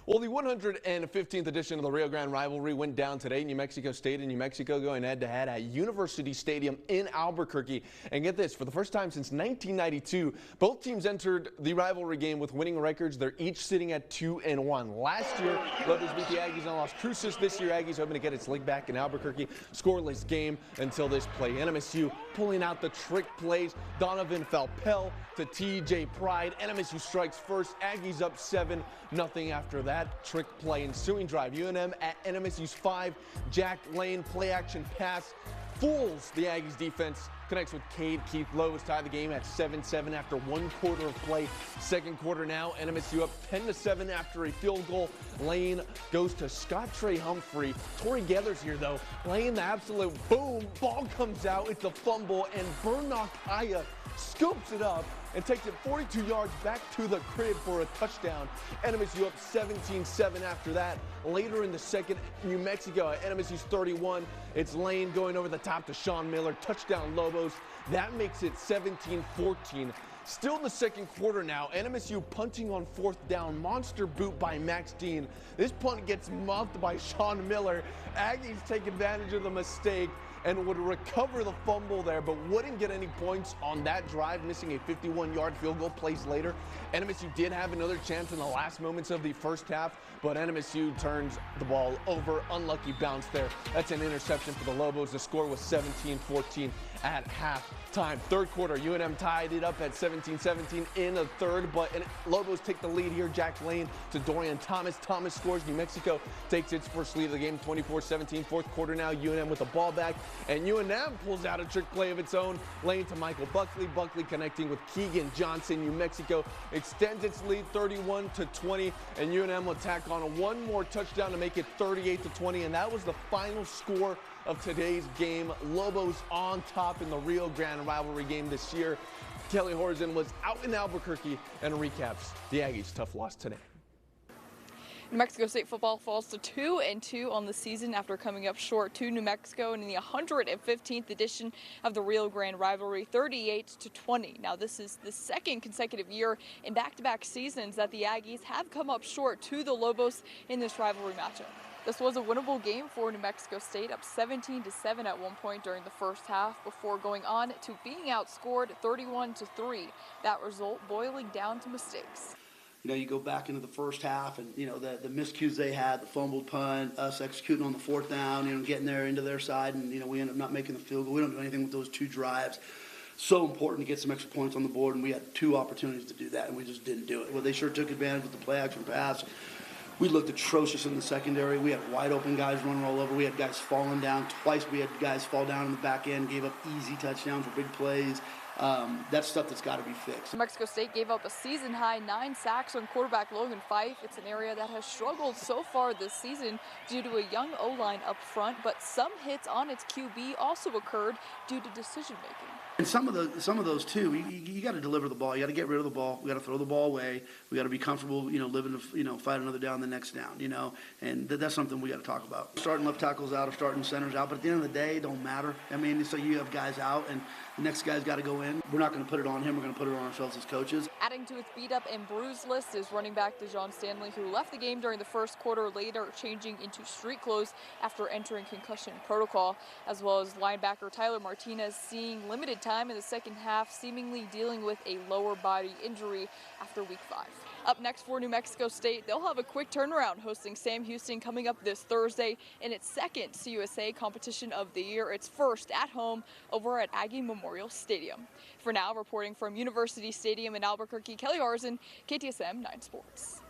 Well, the 115th edition of the Rio Grande rivalry went down today. New Mexico State and New Mexico going head-to-head at University Stadium in Albuquerque. And get this, for the first time since 1992, both teams entered the rivalry game with winning records. They're each sitting at 2-1. Last year, Lobos beat the Aggies on Las Cruces. This year, Aggies hoping to get its leg back in Albuquerque. Scoreless game until this play. NMSU pulling out the trick plays. Donovan Falpel to TJ Pride. NMSU strikes first. Aggies up 7-0 after that. Trick play ensuing drive. UNM at NMSU's 5. Jack Lane play action pass fools the Aggies defense. Connects with Cade. Keith Lowe tie the game at 7-7 after 1 quarter of play. Second quarter now, NMSU up 10-7 after a field goal. Lane goes to Scott Trey Humphrey. Torrey Gathers here though, laying the absolute boom. Ball comes out, it's a fumble, and Burnock Haya scoops it up and takes it 42 yards back to the crib for a touchdown. NMSU up 17-7 after that. Later in the second, New Mexico at NMSU's 31. It's Lane going over the top to Sean Miller. Touchdown Lobos. That makes it 17-14. Still in the second quarter now, NMSU punting on 4th down. Monster boot by Max Dean. This punt gets muffed by Sean Miller. Aggies take advantage of the mistake and would recover the fumble there, but wouldn't get any points on that drive, missing a 51-yard field goal plays later. NMSU did have another chance in the last moments of the first half, but NMSU turns the ball over. Unlucky bounce there. That's an interception for the Lobos. The score was 17-14 at halftime. Third quarter, UNM tied it up at 17-17 in the third, but Lobos take the lead here. Jack Lane to Dorian Thomas. Thomas scores. New Mexico takes its first lead of the game, 24-17. Fourth quarter now, UNM with the ball back, and UNM pulls out a trick play of its own. Lane to Michael Buckley. Buckley connecting with Keegan Johnson. New Mexico extends its lead 31-20, and UNM will tack on one more touchdown to make it 38-20, and that was the final score of today's game. Lobos on top in the Rio Grande rivalry game this year. Kelly Horzen was out in Albuquerque and recaps the Aggies' tough loss today. New Mexico State football falls to 2-2 on the season after coming up short to New Mexico in the 115th edition of the Rio Grande rivalry, 38-20. Now, this is the second consecutive year in back-to-back seasons that the Aggies have come up short to the Lobos in this rivalry matchup. This was a winnable game for New Mexico State, up 17-7 at one point during the first half before going on to being outscored 31-3. That result boiling down to mistakes. You know, you go back into the first half and, you know, the miscues they had, the fumbled punt, us executing on the 4th down, you know, getting there into their side, and, you know, we end up not making the field goal. We don't do anything with those 2 drives. So important to get some extra points on the board, and we had 2 opportunities to do that, and we just didn't do it. Well, they sure took advantage with the play-action pass. We looked atrocious in the secondary. We had wide-open guys running all over. We had guys falling down. Twice we had guys fall down in the back end, gave up easy touchdowns for big plays. That's stuff that's got to be fixed. New Mexico State gave up a season-high 9 sacks on quarterback Logan Fife. It's an area that has struggled so far this season due to a young O-line up front, but some hits on its QB also occurred due to decision-making. And some of those too, you got to deliver the ball. You got to get rid of the ball. We got to throw the ball away. We got to be comfortable, you know, living to, you know, fight another down the next down, you know, and that's something we got to talk about. Starting left tackles out or starting centers out, but at the end of the day, it don't matter. I mean, so you have guys out, and the next guy's got to go in. We're not going to put it on him. We're going to put it on ourselves as coaches. Adding to its beat-up and bruised list is running back DeJon Stanley, who left the game during the first quarter, later changing into street clothes after entering concussion protocol, as well as linebacker Tyler Martinez seeing limited time in the second half, seemingly dealing with a lower body injury after week 5. Up next for New Mexico State, they'll have a quick turnaround hosting Sam Houston coming up this Thursday in its second CUSA competition of the year. Its first at home over at Aggie Memorial Stadium. For now, reporting from University Stadium in Albuquerque, Kelly Horzen, KTSM 9 Sports.